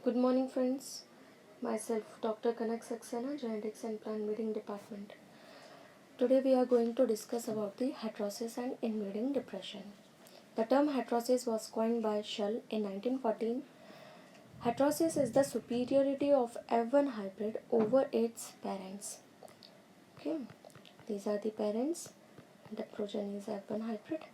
Good morning, friends. Myself, Dr. Kanak Saxena, Genetics and Plant Breeding Department. Today, we are going to discuss about the heterosis and inbreeding depression. The term heterosis was coined by Shull in 1914. Heterosis is the superiority of F1 hybrid over its parents. Okay, these are the parents. The progeny is F1 hybrid.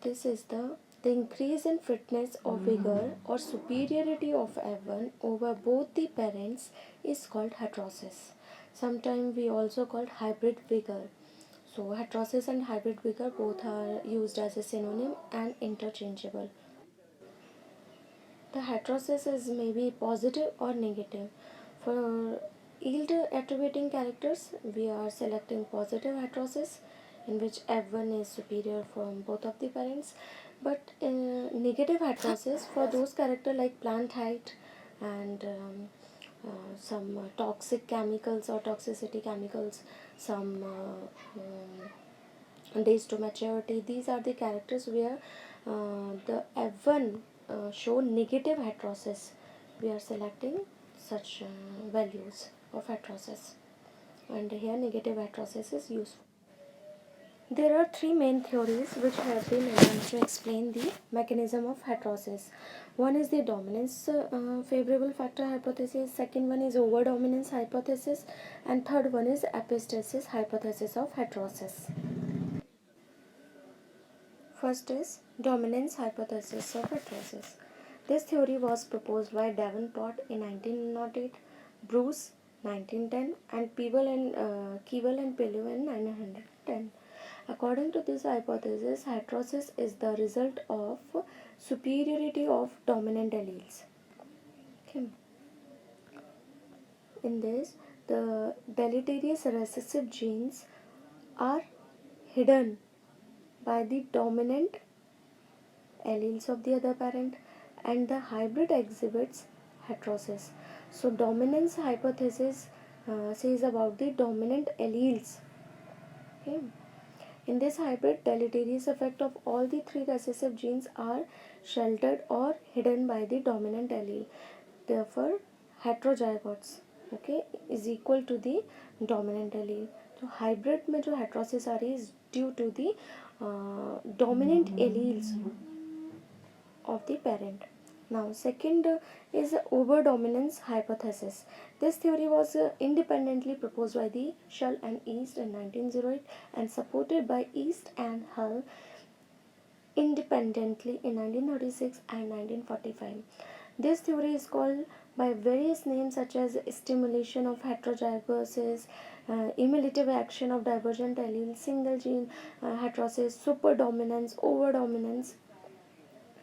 This is the increase in fitness or vigor or superiority of F1 over both the parents is called heterosis. Sometimes we also call hybrid vigor. So heterosis and hybrid vigor both are used as a synonym and interchangeable. The heterosis is maybe positive or negative. For yield attributing characters, we are selecting positive heterosis in which F1 is superior from both of the parents. But negative heterosis for those characters like plant height and some toxic chemicals or toxicity chemicals, some days to maturity. These are the characters where the F1 show negative heterosis. We are selecting such values of heterosis, and here negative heterosis is useful. There are three main theories which have been attempted to explain the mechanism of heterosis. One is the dominance favorable factor hypothesis, second one is over dominance hypothesis, and third one is epistasis hypothesis of heterosis. First is dominance hypothesis of heterosis. This theory was proposed by Davenport in 1908, Bruce 1910, and Keeble and Pellew in 1910. According to this hypothesis, heterosis is the result of superiority of dominant alleles. Okay. In this, the deleterious recessive genes are hidden by the dominant alleles of the other parent, and the hybrid exhibits heterosis. So dominance hypothesis says about the dominant alleles. Okay. In this hybrid, deleterious effect of all the three recessive genes are sheltered or hidden by the dominant allele. Therefore, heterozygotes is equal to the dominant allele. So hybrid में जो heterosis आ रही है is due to the dominant alleles of the parent. Now, second is over dominance hypothesis. This theory was independently proposed by the Shull and East in 1908 and supported by East and Hull independently in 1936 and 1945. This theory is called by various names such as stimulation of heterozygosis, emulative action of divergent alleles, single gene heterosis, superdominance, overdominance,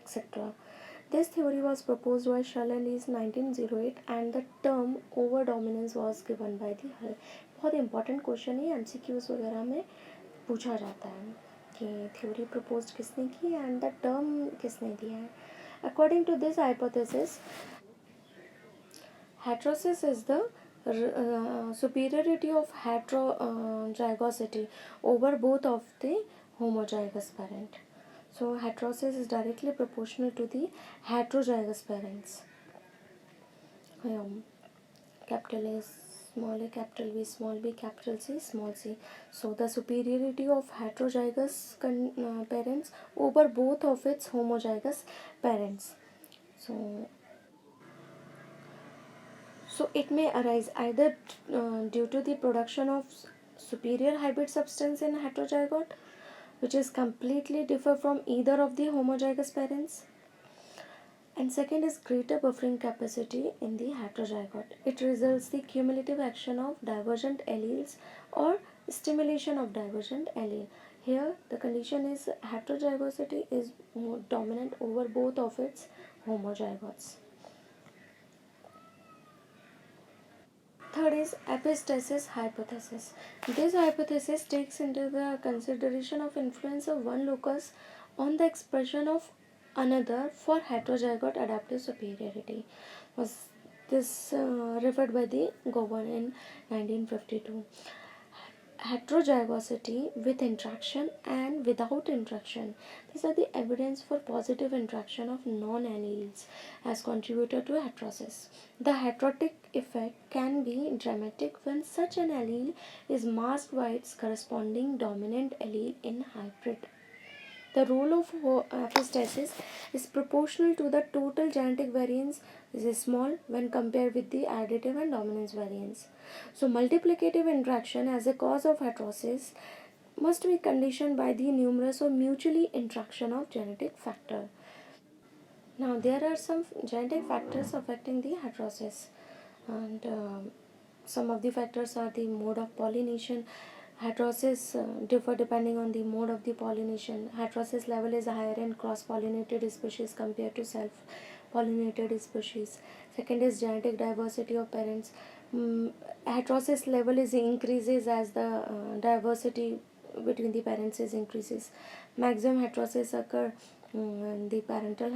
etc. This theory was proposed by Shull and East 1908 and the term over dominance was given by the Hull. बहुत important question है, MCQs वगैरह में पूछा जाता है कि theory propose किसने की एंड द टर्म किसने दिया है. According to this hypothesis, heterosis is the superiority of heterozygosity over both of the homozygous parent. So heterosis is directly proportional to the heterozygous parents. Capital A, small a, capital B, small b, capital C, small c. So the superiority of heterozygous parents over both of its homozygous parents. So it may arise either due to the production of superior hybrid substance in heterozygote, which is completely different from either of the homozygous parents, and second is greater buffering capacity in the heterozygote. It results the cumulative action of divergent alleles or stimulation of divergent allele. Here the condition is heterozygosity is more dominant over both of its homozygotes. Third is epistasis hypothesis. This hypothesis takes into the consideration of influence of one locus on the expression of another for heterozygote adaptive superiority. Was this referred by the Govan in 1952. heterozygosity with interaction and without interaction. These are the evidence for positive interaction of non-alleles as contributor to heterosis. The heterotic effect can be dramatic when such an allele is masked by its corresponding dominant allele in hybrid. The role of apoptosis is proportional to the total genetic variance is small when compared with the additive and dominance variance. So multiplicative interaction as a cause of heterosis must be conditioned by the numerous or mutually interaction of genetic factor. Now there are some genetic factors affecting the heterosis, and some of the factors are the mode of pollination. Heterosis differ depending on the mode of the pollination. Heterosis level is higher in cross-pollinated species compared to self-pollinated species. Second is genetic diversity of parents. Heterosis level is increases as the diversity between the parents is increases. Maximum heterosis occur in the parental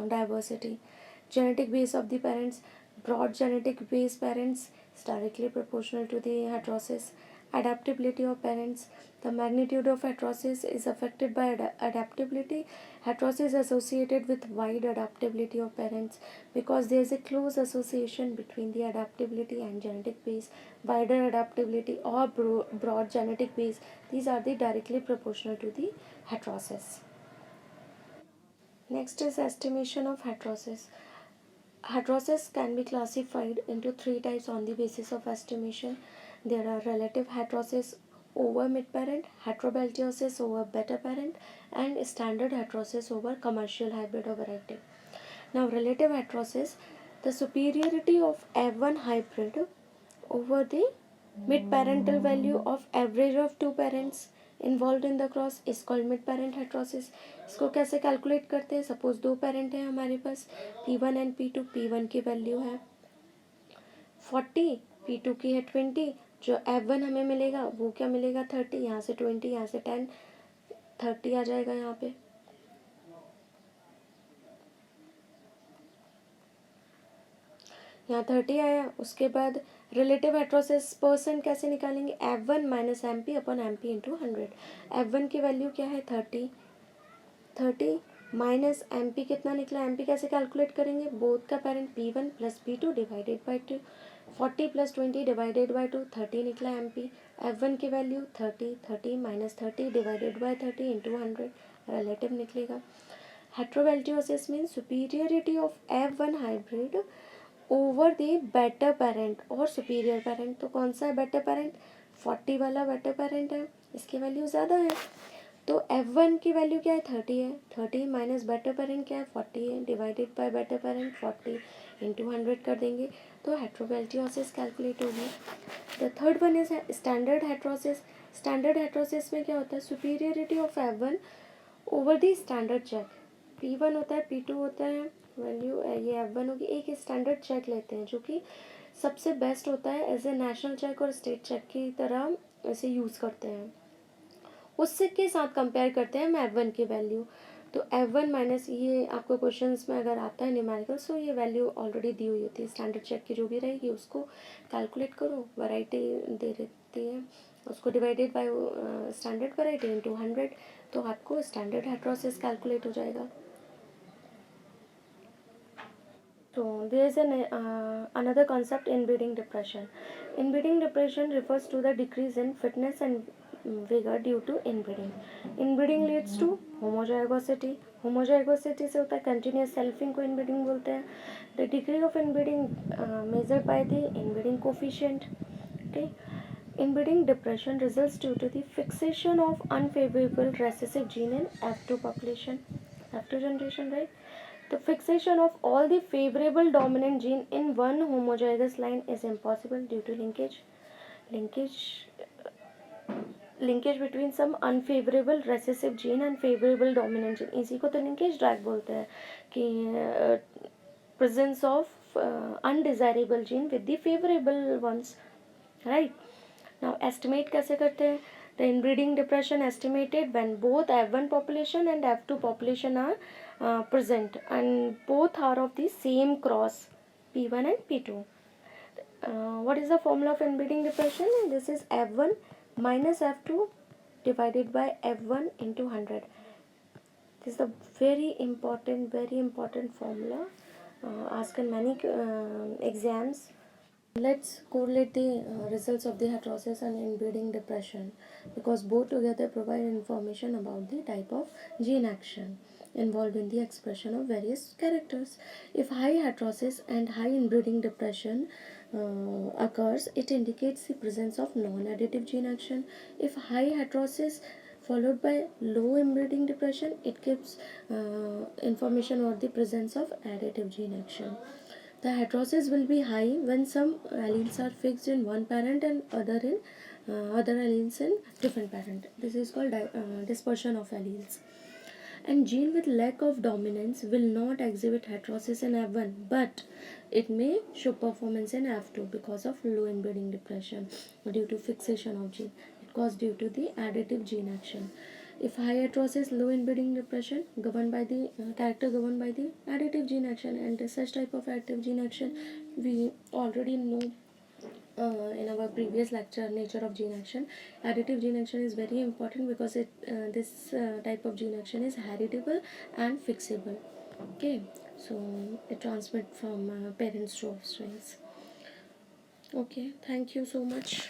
diversity. Genetic base of the parents. Broad genetic base parents is directly proportional to the heterosis. Adaptability of parents. The magnitude of heterosis is affected by adaptability. Heterosis is associated with wide adaptability of parents because there is a close association between the adaptability and genetic base. Wider adaptability or broad genetic base, these are the directly proportional to the heterosis. Next is estimation of heterosis. Heterosis can be classified into three types on the basis of estimation. There are relative heterosis over mid-parent, heterobeltiosis over beta parent, and standard heterosis over commercial hybrid or variety. Now, relative heterosis, the superiority of F1 hybrid over the mid-parental value of average of two parents involve in the cross is called mid parent heterosis. इसको कैसे calculate करते हैं? Suppose दो parent हैं हमारे पास P1 and P2. P1 की value है 40, P2 की है 20. जो F1 हमें मिलेगा वो क्या मिलेगा 30. यहाँ से 20, यहाँ से 10, 30 आ जाएगा. यहाँ पे यहाँ 30 आया. उसके बाद रिलेटिव हेट्रोसिस परसेंट कैसे निकालेंगे? F1 minus MP upon MP into 100. F1 की वैल्यू क्या है 30 माइनस MP कितना निकला? MP कैसे कैलकुलेट करेंगे? बोथ का parent P1 plus P2 divided by 2. 40 plus 20 divided by 2, 30 निकला MP. F1 की value 30 minus 30 divided by 30 into 100 relative निकलेगा. Heterobeltiosis mean superiority of F1 hybrid over the better parent और superior parent. तो कौन सा है बेटर पेरेंट? 40 वाला better parent है, इसकी वैल्यू ज़्यादा है. तो F1 की वैल्यू क्या है 30 है. 30 माइनस बेटर पेरेंट क्या है 40 है divided by better parent 40 into 100 कर देंगे तो हेट्रोवेल्टियोसिस कैलकुलेट होगी. The third one is standard heterosis. Standard heterosis में क्या होता है? Superiority of F1 over the standard check. P1 होता है, P2 होता है, वैल्यू ये F1 होगी. एक स्टैंडर्ड चेक लेते हैं जो कि सबसे बेस्ट होता है एज ए नेशनल चेक और स्टेट चेक की तरह इसे यूज़ करते हैं. उससे के साथ कंपेयर करते हैं हम F1 की वैल्यू. तो F1 माइनस ये आपको क्वेश्चंस में अगर आता है न्यूमेरिकल सो ये वैल्यू ऑलरेडी दी हुई होती है. स्टैंडर्ड चेक की जो भी रहेगी उसको कैलकुलेट करो. वैरायटी दे देती है उसको divided by standard variety into 100 तो आपको स्टैंडर्ड हेट्रोसिस कैलकुलेट हो जाएगा. So there is another concept, inbreeding depression. Inbreeding depression refers to the decrease in fitness and vigor due to inbreeding. Inbreeding leads to homozygosity. Homozygosity से होता है continuous selfing को inbreeding बोलते हैं. The degree of inbreeding measured by the inbreeding coefficient. Okay. Inbreeding depression results due to the fixation of unfavorable recessive gene in F2 population, F2 generation, right? The fixation of all the favorable dominant gene in one homozygous line is impossible due to linkage between some unfavorable recessive gene and favorable dominant gene. इसी को तो linkage drag बोलते हैं कि presence of undesirable gene with the favorable ones, right? Now estimate कैसे करते हैं? The inbreeding depression estimated when both F1 population and F2 population are present and both are of the same cross P1 and P2. What is the formula of inbreeding depression? This is F1 minus F2 divided by F1 into 100. This is a very important formula asked in many exams. Let's correlate the results of the heterosis and inbreeding depression, because both together provide information about the type of gene action involved in the expression of various characters. If high heterosis and high inbreeding depression occurs, it indicates the presence of non-additive gene action. If high heterosis followed by low inbreeding depression, it gives information about the presence of additive gene action. The heterosis will be high when some alleles are fixed in one parent and other alleles in different parent. This is called dispersion of alleles. And gene with lack of dominance will not exhibit heterosis in F1, but it may show performance in F2 because of low inbreeding depression due to fixation of gene. It caused due to the additive gene action. If high heterosis, low inbreeding depression governed by the character governed by the additive gene action, and such type of additive gene action we already know in our previous lecture, nature of gene action. Additive gene action is very important because this type of gene action is heritable and fixable. Okay, so it transmits from parents to offsprings. Okay, thank you so much.